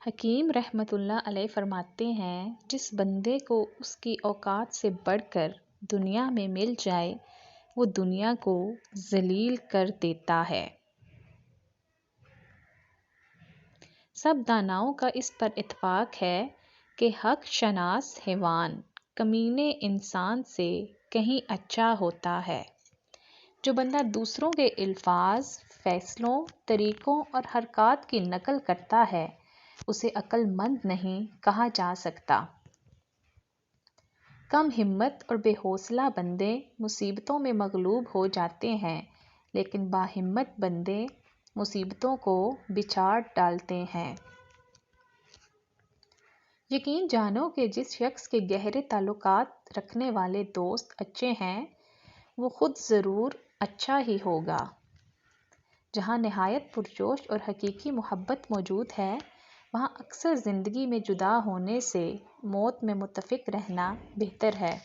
حکیم رحمۃ اللہ علیہ فرماتے ہیں، جس بندے کو اس کی اوقات سے بڑھ کر دنیا میں مل جائے وہ دنیا کو ذلیل کر دیتا ہے۔ سب داناؤں کا اس پر اتفاق ہے کہ حق شناس حیوان کمینے انسان سے کہیں اچھا ہوتا ہے۔ جو بندہ دوسروں کے الفاظ، فیصلوں، طریقوں اور حرکات کی نقل کرتا ہے اسے عقل مند نہیں کہا جا سکتا۔ کم ہمت اور بے حوصلہ بندے مصیبتوں میں مغلوب ہو جاتے ہیں، لیکن باہمت بندے مصیبتوں کو بچھاڑ ڈالتے ہیں۔ یقین جانو کہ جس شخص کے گہرے تعلقات رکھنے والے دوست اچھے ہیں وہ خود ضرور اچھا ہی ہوگا۔ جہاں نہایت پرجوش اور حقیقی محبت موجود ہے وہاں اکثر زندگی میں جدا ہونے سے موت میں متفق رہنا بہتر ہے۔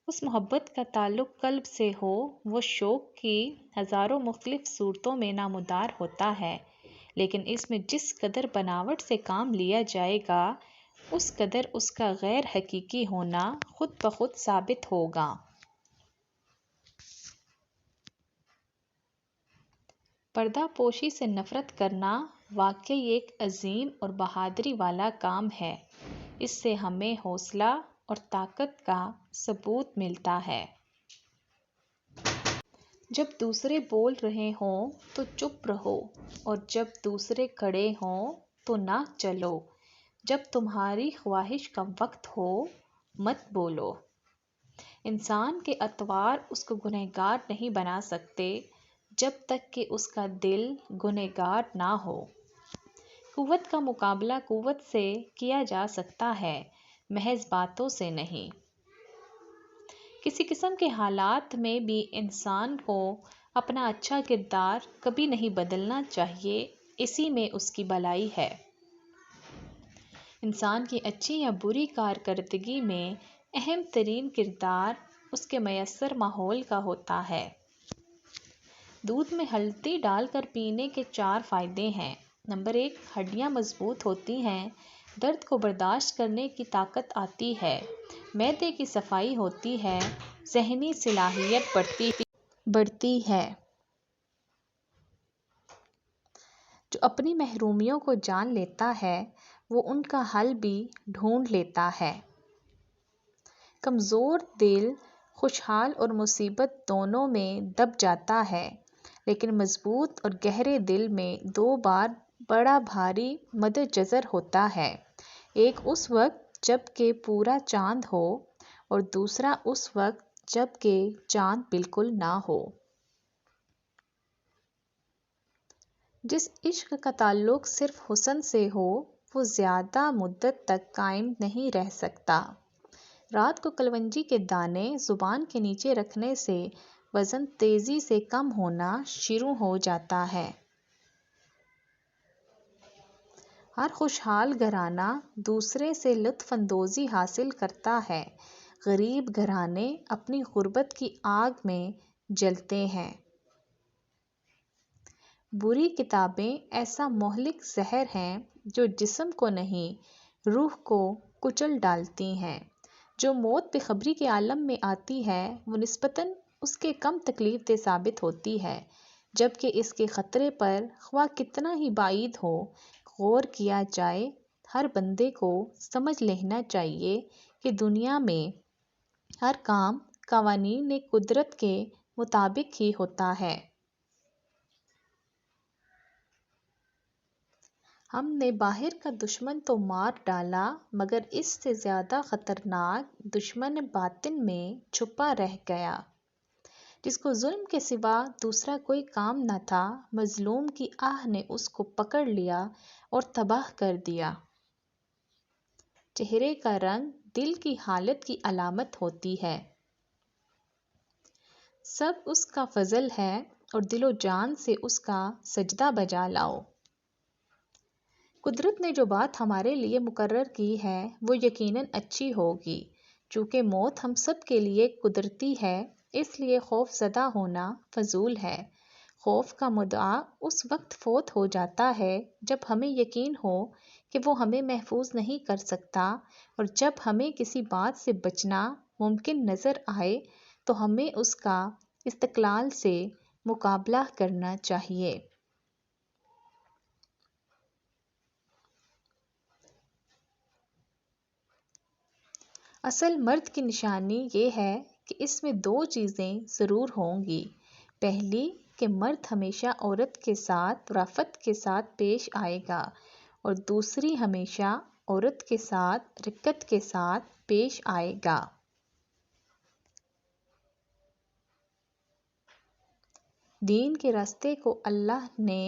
اس محبت کا تعلق قلب سے ہو وہ شوق کی ہزاروں مختلف صورتوں میں نمودار ہوتا ہے، لیکن اس میں جس قدر بناوٹ سے کام لیا جائے گا اس قدر اس کا غیر حقیقی ہونا خود بخود ثابت ہوگا۔ پردہ پوشی سے نفرت کرنا واقعی ایک عظیم اور بہادری والا کام ہے۔ اس سے ہمیں حوصلہ اور طاقت کا ثبوت ملتا ہے۔ جب دوسرے بول رہے ہوں تو چپ رہو اور جب دوسرے کھڑے ہوں تو نہ چلو۔ جب تمہاری خواہش کا وقت ہو مت بولو۔ انسان کے اطوار اس کو گنہگار نہیں بنا سکتے جب تک کہ اس کا دل گنہگار نہ ہو۔ قوت کا مقابلہ قوت سے کیا جا سکتا ہے، محض باتوں سے نہیں۔ کسی قسم کے حالات میں بھی انسان کو اپنا اچھا کردار کبھی نہیں بدلنا چاہیے، اسی میں اس کی بھلائی ہے۔ انسان کی اچھی یا بری کارکردگی میں اہم ترین کردار اس کے میسر ماحول کا ہوتا ہے۔ دودھ میں ہلدی ڈال کر پینے کے 4 فائدے ہیں۔ نمبر 1، ہڈیاں مضبوط ہوتی ہیں، درد کو برداشت کرنے کی طاقت آتی ہے، معدے کی صفائی ہوتی ہے، ذہنی صلاحیت بڑھتی ہے۔ جو اپنی محرومیوں کو جان لیتا ہے وہ ان کا حل بھی ڈھونڈ لیتا ہے۔ کمزور دل خوشحال اور مصیبت دونوں میں دب جاتا ہے، لیکن مضبوط اور گہرے دل میں 2 بار بڑا بھاری مد جزر ہوتا ہے، ایک اس وقت جب کہ پورا چاند ہو اور دوسرا اس وقت جب کہ چاند بالکل نہ ہو۔ جس عشق کا تعلق صرف حسن سے ہو وہ زیادہ مدت تک قائم نہیں رہ سکتا۔ رات کو کلونجی کے دانے زبان کے نیچے رکھنے سے وزن تیزی سے کم ہونا شروع ہو جاتا ہے۔ ہر خوشحال گھرانہ دوسرے سے لطف اندوزی حاصل کرتا ہے، غریب گھرانے اپنی غربت کی آگ میں جلتے ہیں۔ بری کتابیں ایسا مہلک زہر ہیں جو جسم کو نہیں روح کو کچل ڈالتی ہیں۔ جو موت بے خبری کے عالم میں آتی ہے وہ نسبتاً اس کے کم تکلیف دہ ثابت ہوتی ہے، جبکہ اس کے خطرے پر خواہ کتنا ہی بعید ہو غور کیا جائے۔ ہر بندے کو سمجھ لینا چاہیے کہ دنیا میں ہر کام قوانین قدرت کے مطابق ہی ہوتا ہے۔ ہم نے باہر کا دشمن تو مار ڈالا مگر اس سے زیادہ خطرناک دشمن باطن میں چھپا رہ گیا۔ جس کو ظلم کے سوا دوسرا کوئی کام نہ تھا، مظلوم کی آہ نے اس کو پکڑ لیا اور تباہ کر دیا۔ چہرے کا رنگ دل کی حالت کی علامت ہوتی ہے۔ سب اس کا فضل ہے اور دل و جان سے اس کا سجدہ بجا لاؤ۔ قدرت نے جو بات ہمارے لیے مقرر کی ہے وہ یقیناً اچھی ہوگی۔ چونکہ موت ہم سب کے لیے قدرتی ہے اس لیے خوف زدہ ہونا فضول ہے۔ خوف کا مدعا اس وقت فوت ہو جاتا ہے جب ہمیں یقین ہو کہ وہ ہمیں محفوظ نہیں کر سکتا، اور جب ہمیں کسی بات سے بچنا ممکن نظر آئے تو ہمیں اس کا استقلال سے مقابلہ کرنا چاہیے۔ اصل مرد کی نشانی یہ ہے کہ اس میں دو چیزیں ضرور ہوں گی۔ پہلی کہ مرد ہمیشہ عورت کے ساتھ رافت کے ساتھ پیش آئے گا، اور دوسری ہمیشہ عورت کے ساتھ رقت کے ساتھ پیش آئے گا۔ دین کے راستے کو اللہ نے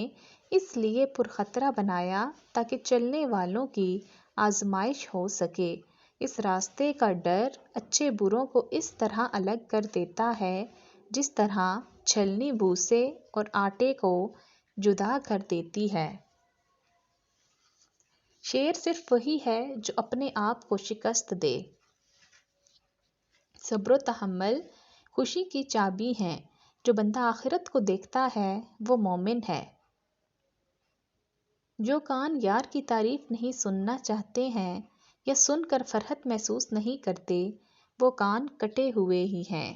اس لیے پرخطرہ بنایا تاکہ چلنے والوں کی آزمائش ہو سکے۔ اس راستے کا ڈر اچھے بروں کو اس طرح الگ کر دیتا ہے جس طرح چھلنی بھوسے اور آٹے کو جدا کر دیتی ہے۔ شیر صرف وہی ہے جو اپنے آپ کو شکست دے۔ صبر و تحمل خوشی کی چابی ہیں۔ جو بندہ آخرت کو دیکھتا ہے وہ مومن ہے۔ جو کان یار کی تعریف نہیں سننا چاہتے ہیں یا سن کر فرحت محسوس نہیں کرتے، وہ کان کٹے ہوئے ہی ہیں۔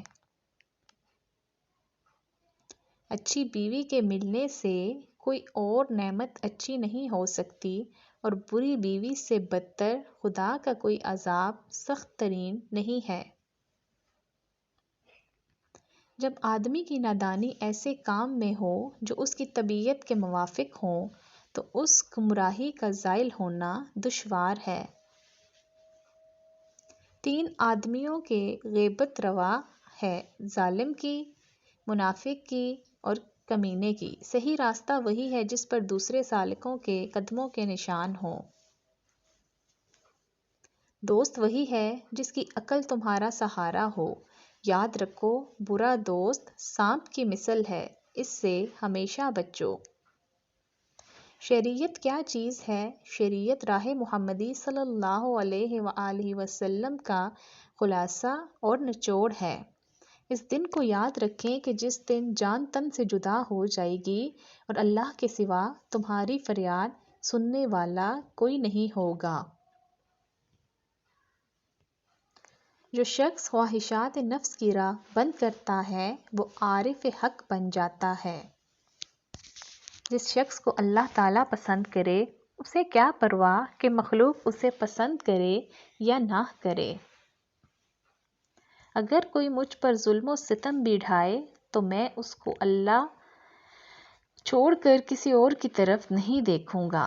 اچھی بیوی کے ملنے سے کوئی اور نعمت اچھی نہیں ہو سکتی، اور بری بیوی سے بدتر خدا کا کوئی عذاب سخت ترین نہیں ہے۔ جب آدمی کی نادانی ایسے کام میں ہو جو اس کی طبیعت کے موافق ہوں تو اس گمراہی کا زائل ہونا دشوار ہے۔ 3 آدمیوں کے غیبت روا ہے، ظالم کی، منافق کی اور کمینے کی۔ صحیح راستہ وہی ہے جس پر دوسرے سالکوں کے قدموں کے نشان ہوں۔ دوست وہی ہے جس کی عقل تمہارا سہارا ہو۔ یاد رکھو، برا دوست سانپ کی مثل ہے، اس سے ہمیشہ بچو۔ شریعت کیا چیز ہے؟ شریعت راہ محمدی صلی اللہ علیہ وآلہ وسلم کا خلاصہ اور نچوڑ ہے۔ اس دن کو یاد رکھیں کہ جس دن جان تن سے جدا ہو جائے گی اور اللہ کے سوا تمہاری فریاد سننے والا کوئی نہیں ہوگا۔ جو شخص خواہشات نفس کی راہ بند کرتا ہے وہ عارف حق بن جاتا ہے۔ جس شخص کو اللہ تعالیٰ پسند کرے اسے کیا پرواہ کہ مخلوق اسے پسند کرے یا نہ کرے۔ اگر کوئی مجھ پر ظلم و ستم بھی ڈھائے تو میں اس کو اللہ چھوڑ کر کسی اور کی طرف نہیں دیکھوں گا۔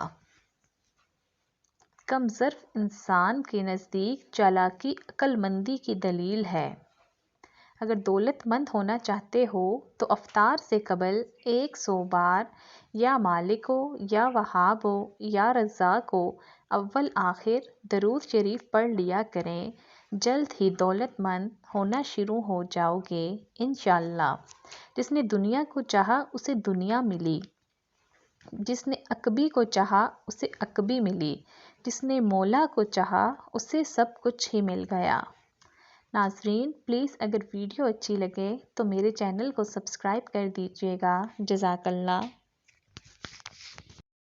کم ظرف انسان کے نزدیک چالاکی عقل مندی کی دلیل ہے۔ اگر دولت مند ہونا چاہتے ہو تو افطار سے قبل 100 بار یا مالک یا وہاب یا رزاق اول آخر درود شریف پڑھ لیا کریں، جلد ہی دولت مند ہونا شروع ہو جاؤ گے انشاءاللہ۔ جس نے دنیا کو چاہا اسے دنیا ملی، جس نے عقبی کو چاہا اسے عقبی ملی، جس نے مولا کو چاہا اسے سب کچھ ہی مل گیا۔ ناظرین پلیز اگر ویڈیو اچھی لگے تو میرے چینل کو سبسکرائب کر دیجیے گا۔ جزاک اللہ۔